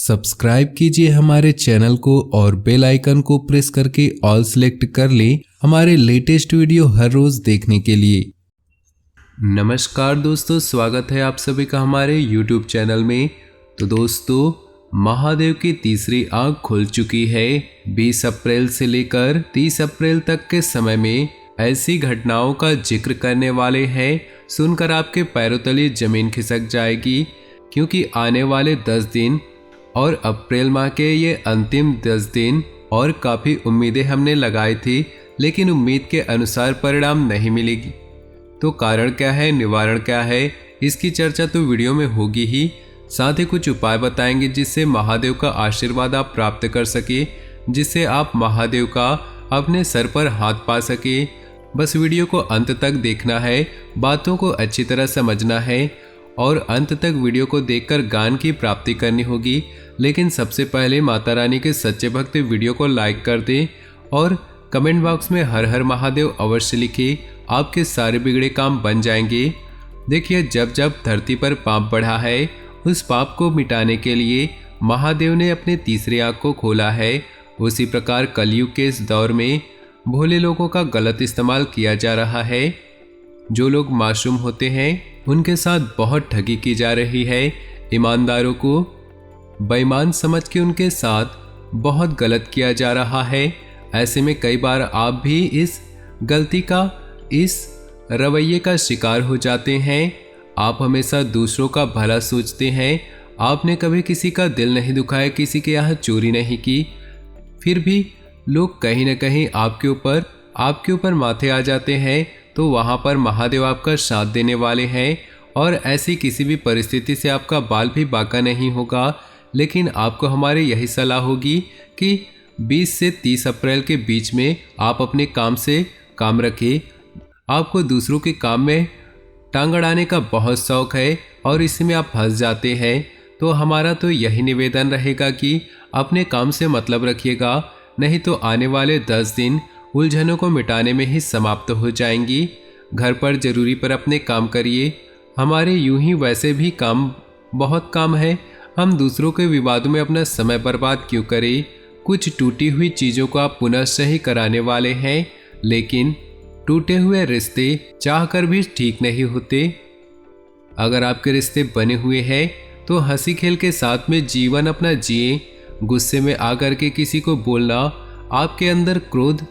Subscribe कीजिए हमारे channel को और बेल आइकन को प्रेस करके ऑल सेलेक्ट कर लें हमारे लेटेस्ट वीडियो हर रोज देखने के लिए। नमस्कार दोस्तों, स्वागत है आप सभी का हमारे YouTube चैनल में। तो दोस्तों, महादेव की तीसरी आंख खुल चुकी है। 20 अप्रैल से लेकर 30 अप्रैल तक के समय में ऐसी घटनाओं का जिक्र करने वाले हैं, सुनकर आपके पैरों तले जमीन खिसक जाएगी। क्योंकि आने वाले 10 दिन और अप्रैल माह के ये अंतिम 10 दिन और काफ़ी उम्मीदें हमने लगाई थी, लेकिन उम्मीद के अनुसार परिणाम नहीं मिलेगी। तो कारण क्या है, निवारण क्या है, इसकी चर्चा तो वीडियो में होगी ही। साथ ही कुछ उपाय बताएंगे जिससे महादेव का आशीर्वाद आप प्राप्त कर सके, जिससे आप महादेव का अपने सर पर हाथ पा सके। बस वीडियो को अंत तक देखना है, बातों को अच्छी तरह समझना है और अंत तक वीडियो को देखकर ज्ञान की प्राप्ति करनी होगी। लेकिन सबसे पहले माता रानी के सच्चे भक्त वीडियो को लाइक कर दें और कमेंट बॉक्स में हर हर महादेव अवश्य लिखिए, आपके सारे बिगड़े काम बन जाएंगे। देखिए, जब जब धरती पर पाप बढ़ा है, उस पाप को मिटाने के लिए महादेव ने अपने तीसरी आंख को खोला है। उसी प्रकार कलयुग के इस दौर में भोले लोगों का गलत इस्तेमाल किया जा रहा है। जो लोग मासूम होते हैं उनके साथ बहुत ठगी की जा रही है। ईमानदारों को बेईमान समझ के उनके साथ बहुत गलत किया जा रहा है। ऐसे में कई बार आप भी इस गलती का, इस रवैये का शिकार हो जाते हैं। आप हमेशा दूसरों का भला सोचते हैं। आपने कभी किसी का दिल नहीं दुखाया, किसी के यहाँ चोरी नहीं की, फिर भी लोग कहीं ना कहीं आपके ऊपर माथे आ जाते हैं। तो वहाँ पर महादेव आपका साथ देने वाले हैं और ऐसी किसी भी परिस्थिति से आपका बाल भी बांका नहीं होगा। लेकिन आपको हमारी यही सलाह होगी कि 20 से 30 अप्रैल के बीच में आप अपने काम से काम रखें। आपको दूसरों के काम में टांग अड़ाने का बहुत शौक है और इसी में आप फंस जाते हैं। तो हमारा तो यही निवेदन रहेगा कि अपने काम से मतलब रखिएगा, नहीं तो आने वाले 10 दिन उलझनों को मिटाने में ही समाप्त हो जाएंगी। घर पर जरूरी पर अपने काम करिए। हमारे यूं ही वैसे भी बहुत काम है, हम दूसरों के विवादों में अपना समय बर्बाद क्यों करें। कुछ टूटी हुई चीज़ों को आप पुनः सही कराने वाले हैं, लेकिन टूटे हुए रिश्ते चाहकर भी ठीक नहीं होते। अगर आपके रिश्ते बने हुए हैं तो हंसी खेल के साथ में जीवन अपना जिए। गुस्से में आकर के किसी को बोलना, आपके अंदर क्रोध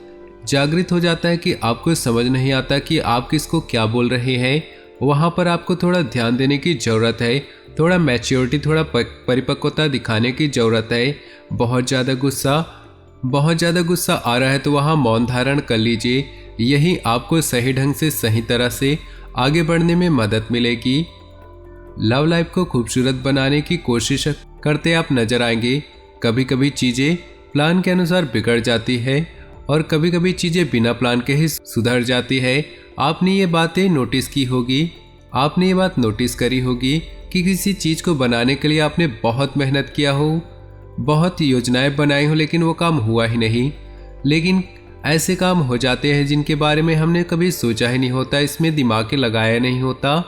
जागृत हो जाता है कि आपको समझ नहीं आता कि आप किसको क्या बोल रहे हैं। वहाँ पर आपको थोड़ा ध्यान देने की ज़रूरत है, थोड़ा मैच्योरिटी, थोड़ा परिपक्वता दिखाने की ज़रूरत है। बहुत ज़्यादा गुस्सा आ रहा है तो वहाँ मौन धारण कर लीजिए। यही आपको सही ढंग से, सही तरह से आगे बढ़ने में मदद मिलेगी। लव लाइफ को खूबसूरत बनाने की कोशिश करते आप नजर आएंगे। कभी कभी चीज़ें प्लान के अनुसार बिगड़ जाती है और कभी कभी चीज़ें बिना प्लान के ही सुधर जाती है। आपने ये बातें नोटिस की होगी, आपने ये बात नोटिस करी होगी कि किसी चीज़ को बनाने के लिए आपने बहुत मेहनत किया हो, बहुत योजनाएं बनाई हो, लेकिन वो काम हुआ ही नहीं। लेकिन ऐसे काम हो जाते हैं जिनके बारे में हमने कभी सोचा ही नहीं होता, इसमें दिमाग लगाया नहीं होता।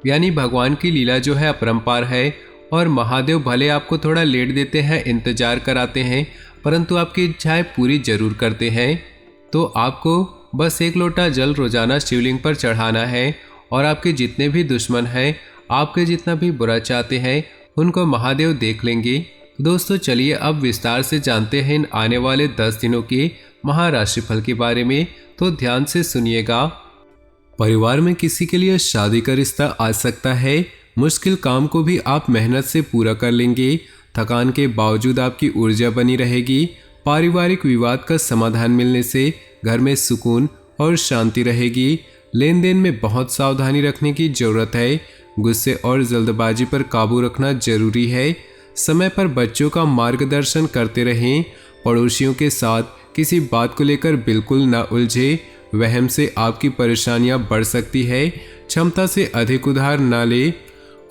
यानी भगवान की लीला जो है अपरंपार है और महादेव भले आपको थोड़ा लेट देते हैं, इंतजार कराते हैं, परंतु आपकी इच्छाएं पूरी जरूर करते हैं। तो आपको बस 1 लोटा जल रोजाना शिवलिंग पर चढ़ाना है और आपके जितने भी दुश्मन हैं, आपके जितना भी बुरा चाहते हैं, उनको महादेव देख लेंगे। दोस्तों, चलिए अब विस्तार से जानते हैं इन आने वाले 10 दिनों के महाराशिफल के बारे में। तो ध्यान से सुनिएगा। परिवार में किसी के लिए शादी का रिश्ता आ सकता है। मुश्किल काम को भी आप मेहनत से पूरा कर लेंगे। थकान के बावजूद आपकी ऊर्जा बनी रहेगी। पारिवारिक विवाद का समाधान मिलने से घर में सुकून और शांति रहेगी। लेन देन में बहुत सावधानी रखने की जरूरत है। गुस्से और जल्दबाजी पर काबू रखना जरूरी है। समय पर बच्चों का मार्गदर्शन करते रहें। पड़ोसियों के साथ किसी बात को लेकर बिल्कुल न उलझे, वहम से आपकी परेशानियां बढ़ सकती है। क्षमता से अधिक उधार न ले।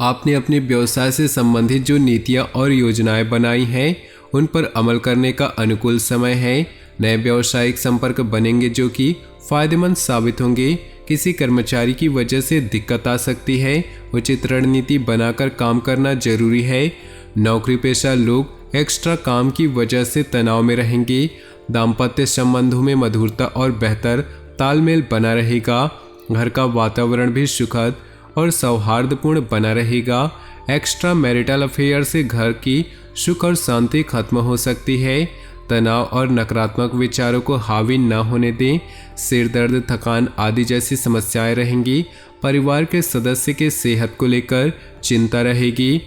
आपने अपने व्यवसाय से संबंधित जो नीतियां और योजनाएं बनाई हैं, उन पर अमल करने का अनुकूल समय है। नए व्यावसायिक संपर्क बनेंगे जो कि फायदेमंद साबित होंगे। किसी कर्मचारी की वजह से दिक्कत आ सकती है। उचित रणनीति बनाकर काम करना जरूरी है। नौकरी पेशा लोग एक्स्ट्रा काम की वजह से तनाव में रहेंगे। दाम्पत्य संबंधों में मधुरता और बेहतर तालमेल बना रहेगा। घर का वातावरण भी सुखद और सौहार्दपूर्ण बना रहेगा। एक्स्ट्रा मैरिटल अफेयर से घर की सुख और शांति खत्म हो सकती है। तनाव और नकारात्मक विचारों को हावी न होने दें। सिर दर्द, थकान आदि जैसी समस्याएं रहेंगी। परिवार के सदस्य के सेहत को लेकर चिंता रहेगी।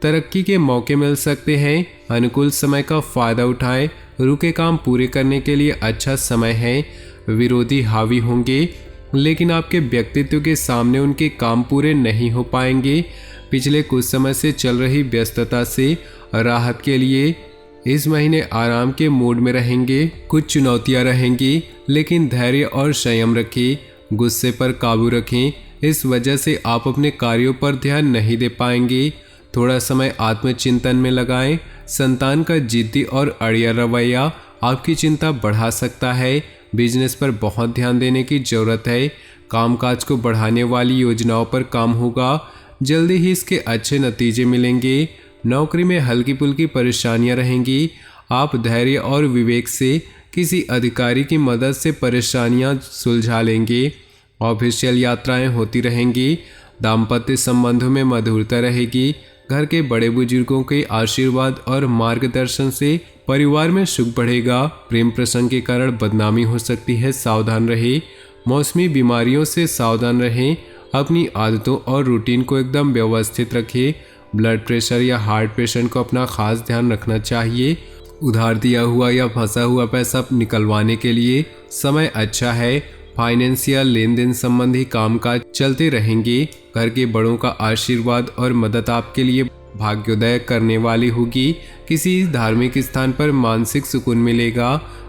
तरक्की के मौके मिल सकते हैं। अनुकूल समय का फायदा उठाएं। रुके काम पूरे करने के लिए अच्छा समय है। विरोधी हावी होंगे, लेकिन आपके व्यक्तित्व के सामने उनके काम पूरे नहीं हो पाएंगे। पिछले कुछ समय से चल रही व्यस्तता से राहत के लिए इस महीने आराम के मूड में रहेंगे। कुछ चुनौतियां रहेंगी, लेकिन धैर्य और संयम रखें। गुस्से पर काबू रखें, इस वजह से आप अपने कार्यों पर ध्यान नहीं दे पाएंगे। थोड़ा समय आत्मचिंतन में लगाएं। संतान का जिद्दी और अड़िया रवैया आपकी चिंता बढ़ा सकता है। बिजनेस पर बहुत ध्यान देने की जरूरत है। कामकाज को बढ़ाने वाली योजनाओं पर काम होगा। जल्दी ही इसके अच्छे नतीजे मिलेंगे। नौकरी में हल्की फुल्की परेशानियां रहेंगी। आप धैर्य और विवेक से किसी अधिकारी की मदद से परेशानियां सुलझा लेंगे। ऑफिशियल यात्राएं होती रहेंगी। दाम्पत्य संबंधों में मधुरता रहेगी। घर के बड़े बुजुर्गों के आशीर्वाद और मार्गदर्शन से परिवार में सुख बढ़ेगा। प्रेम प्रसंग के कारण बदनामी हो सकती है, सावधान रहें। मौसमी बीमारियों से सावधान रहें। अपनी आदतों और रूटीन को एकदम व्यवस्थित रखें। ब्लड प्रेशर या हार्ट पेशेंट को अपना खास ध्यान रखना चाहिए। उधार दिया हुआ या फंसा हुआ पैसा निकलवाने के लिए समय अच्छा है। फाइनेंशियल लेन देन संबंधी कामकाज चलते रहेंगे। घर के बड़ों का आशीर्वाद और मदद आपके लिए भाग्योदय करने वाली होगी। किसी धार्मिक स्थान पर मानसिक सुकून मिलेगा।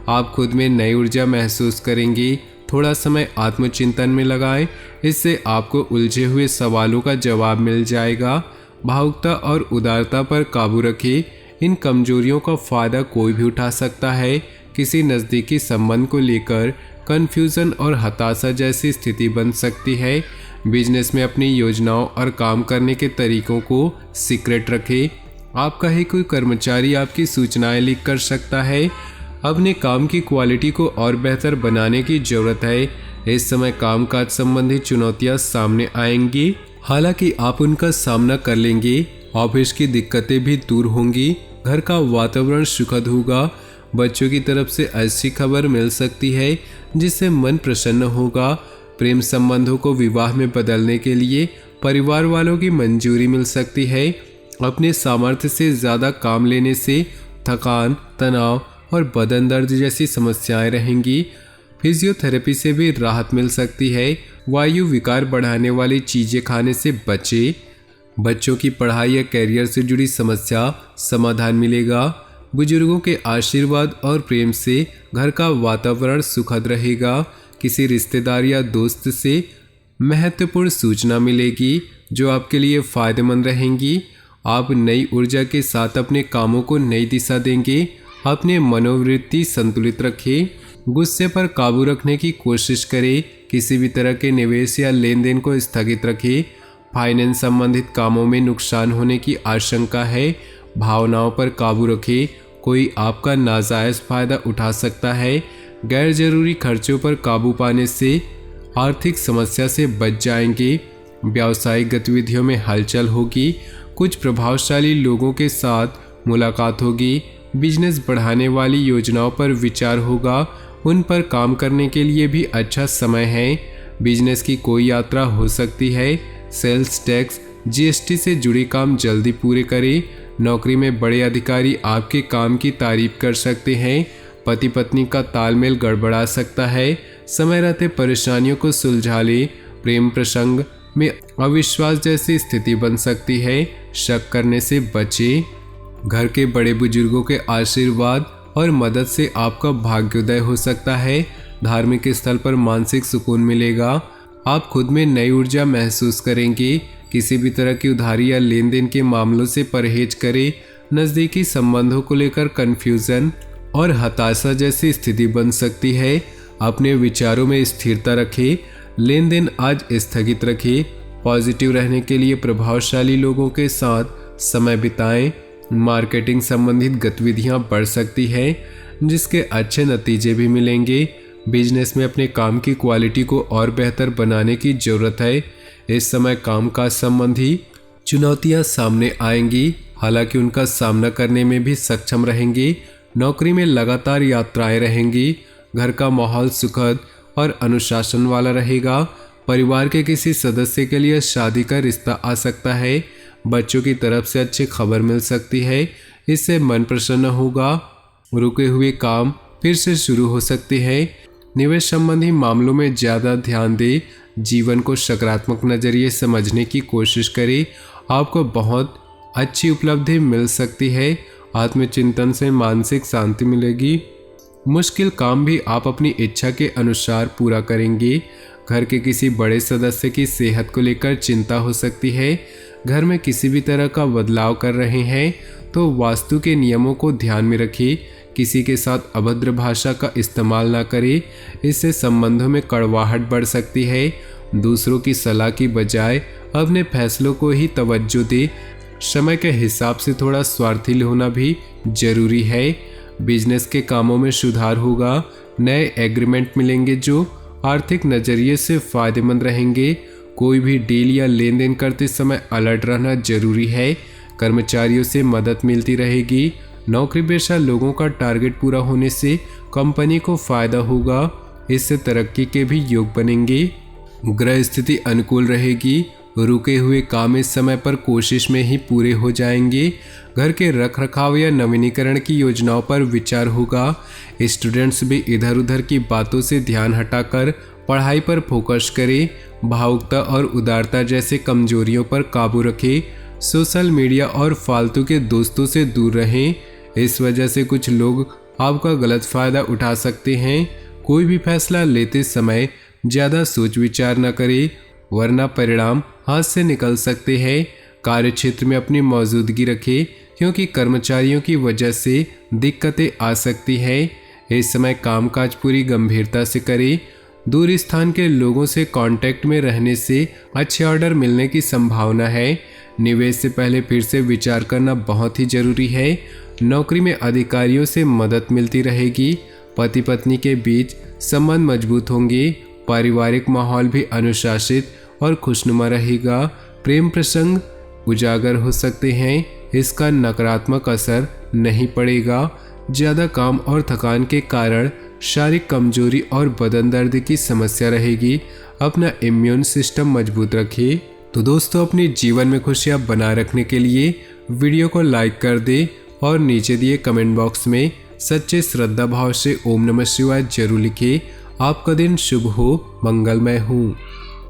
आप खुद में नई ऊर्जा महसूस करेंगे। थोड़ा समय आत्मचिंतन में लगाएं, इससे आपको उलझे हुए सवालों का जवाब मिल जाएगा। भावुकता और उदारता पर काबू रखें। इन कमजोरियों का फायदा कोई भी उठा सकता है। किसी नज़दीकी संबंध को लेकर कन्फ्यूज़न और हताशा जैसी स्थिति बन सकती है। बिजनेस में अपनी योजनाओं और काम करने के तरीकों को सीक्रेट रखें। आपका ही कोई कर्मचारी आपकी सूचनाएं लीक कर सकता है। अपने काम की क्वालिटी को और बेहतर बनाने की ज़रूरत है। इस समय कामकाज संबंधी चुनौतियां सामने आएंगी, हालांकि आप उनका सामना कर लेंगे। ऑफिस की दिक्कतें भी दूर होंगी। घर का वातावरण सुखद होगा। बच्चों की तरफ से ऐसी खबर मिल सकती है जिससे मन प्रसन्न होगा। प्रेम संबंधों को विवाह में बदलने के लिए परिवार वालों की मंजूरी मिल सकती है। अपने सामर्थ्य से ज़्यादा काम लेने से थकान, तनाव और बदन दर्द जैसी समस्याएं रहेंगी। फिजियोथेरेपी से भी राहत मिल सकती है। वायु विकार बढ़ाने वाली चीज़ें खाने से बचें। बच्चों की पढ़ाई या कैरियर से जुड़ी समस्या समाधान मिलेगा। बुजुर्गों के आशीर्वाद और प्रेम से घर का वातावरण सुखद रहेगा। किसी रिश्तेदार या दोस्त से महत्वपूर्ण सूचना मिलेगी जो आपके लिए फ़ायदेमंद रहेंगी। आप नई ऊर्जा के साथ अपने कामों को नई दिशा देंगे। अपने मनोवृत्ति संतुलित रखें। गुस्से पर काबू रखने की कोशिश करें। किसी भी तरह के निवेश या लेन देन को स्थगित रखें। फाइनेंस संबंधित कामों में नुकसान होने की आशंका है। भावनाओं पर काबू रखें। कोई आपका नाजायज़ फ़ायदा उठा सकता है। गैर जरूरी खर्चों पर काबू पाने से आर्थिक समस्या से बच जाएंगे। व्यावसायिक गतिविधियों में हलचल होगी। कुछ प्रभावशाली लोगों के साथ मुलाकात होगी। बिजनेस बढ़ाने वाली योजनाओं पर विचार होगा। उन पर काम करने के लिए भी अच्छा समय है। बिजनेस की कोई यात्रा हो सकती है। सेल्स टैक्स, जीएसटी से जुड़ी काम जल्दी पूरे करें। नौकरी में बड़े अधिकारी आपके काम की तारीफ कर सकते हैं। पति पत्नी का तालमेल गड़बड़ा सकता है। समय रहते परेशानियों को सुलझा ले। प्रेम प्रसंग में अविश्वास जैसी स्थिति बन सकती है। शक करने से बचें। घर के बड़े बुजुर्गों के आशीर्वाद और मदद से आपका भाग्योदय हो सकता है। धार्मिक स्थल पर मानसिक सुकून मिलेगा। आप खुद में नई ऊर्जा महसूस करेंगे। किसी भी तरह की उधारी या लेन देन के मामलों से परहेज करें। नज़दीकी संबंधों को लेकर कन्फ्यूज़न और हताशा जैसी स्थिति बन सकती है। अपने विचारों में स्थिरता रखें। लेन देन आज स्थगित रखें। पॉजिटिव रहने के लिए प्रभावशाली लोगों के साथ समय बिताएं। मार्केटिंग संबंधित गतिविधियां बढ़ सकती है, जिसके अच्छे नतीजे भी मिलेंगे। बिजनेस में अपने काम की क्वालिटी को और बेहतर बनाने की ज़रूरत है। इस समय कामकाज संबंधी चुनौतियां सामने आएंगी, हालांकि उनका सामना करने में भी सक्षम रहेंगे। नौकरी में लगातार यात्राएं रहेंगी। घर का माहौल सुखद और अनुशासन वाला रहेगा। परिवार के किसी सदस्य के लिए शादी का रिश्ता आ सकता है। बच्चों की तरफ से अच्छी खबर मिल सकती है, इससे मन प्रसन्न होगा। रुके हुए काम फिर से शुरू हो सकते हैं। निवेश संबंधी मामलों में ज़्यादा ध्यान दें। जीवन को सकारात्मक नज़रिए समझने की कोशिश करें। आपको बहुत अच्छी उपलब्धि मिल सकती है। आत्मचिंतन से मानसिक शांति मिलेगी। मुश्किल काम भी आप अपनी इच्छा के अनुसार पूरा करेंगे। घर के किसी बड़े सदस्य की सेहत को लेकर चिंता हो सकती है। घर में किसी भी तरह का बदलाव कर रहे हैं तो वास्तु के नियमों को ध्यान में रखें। किसी के साथ अभद्र भाषा का इस्तेमाल ना करें, इससे संबंधों में कड़वाहट बढ़ सकती है। दूसरों की सलाह की बजाय अपने फैसलों को ही तवज्जो दें। समय के हिसाब से थोड़ा स्वार्थी होना भी जरूरी है। बिजनेस के कामों में सुधार होगा। नए एग्रीमेंट मिलेंगे जो आर्थिक नज़रिए से फायदेमंद रहेंगे। कोई भी डील या लेन देन करते समय अलर्ट रहना जरूरी है। कर्मचारियों से मदद मिलती रहेगी। नौकरी पेशा लोगों का टारगेट पूरा होने से कंपनी को फायदा होगा। इससे तरक्की के भी योग बनेंगे। ग्रह स्थिति अनुकूल रहेगी। रुके हुए काम इस समय पर कोशिश में ही पूरे हो जाएंगे। घर के रख रखाव या नवीनीकरण की योजनाओं पर विचार होगा। स्टूडेंट्स भी इधर उधर की बातों से ध्यान हटाकर पढ़ाई पर फोकस करें। भावुकता और उदारता जैसे कमजोरियों पर काबू रखें। सोशल मीडिया और फालतू के दोस्तों से दूर रहें, इस वजह से कुछ लोग आपका गलत फायदा उठा सकते हैं। कोई भी फैसला लेते समय ज़्यादा सोच विचार न करें, वरना परिणाम हाथ से निकल सकते हैं। कार्यक्षेत्र में अपनी मौजूदगी रखें, क्योंकि कर्मचारियों की वजह से दिक्कतें आ सकती हैं। इस समय कामकाज पूरी गंभीरता से करें। दूर स्थान के लोगों से कांटेक्ट में रहने से अच्छे ऑर्डर मिलने की संभावना है। निवेश से पहले फिर से विचार करना बहुत ही जरूरी है। नौकरी में अधिकारियों से मदद मिलती रहेगी। पति पत्नी के बीच संबंध मजबूत होंगे। पारिवारिक माहौल भी अनुशासित और खुशनुमा रहेगा। प्रेम प्रसंग उजागर हो सकते हैं, इसका नकारात्मक असर नहीं पड़ेगा। ज़्यादा काम और थकान के कारण शारीरिक कमजोरी और बदन दर्द की समस्या रहेगी। अपना इम्यून सिस्टम मजबूत रखिए। तो दोस्तों, अपने जीवन में खुशियाँ बनाए रखने के लिए वीडियो को लाइक कर दें और नीचे दिए कमेंट बॉक्स में सच्चे श्रद्धा भाव से ओम नमः शिवाय जरूर लिखिए। आपका दिन शुभ हो, मंगलमय हो।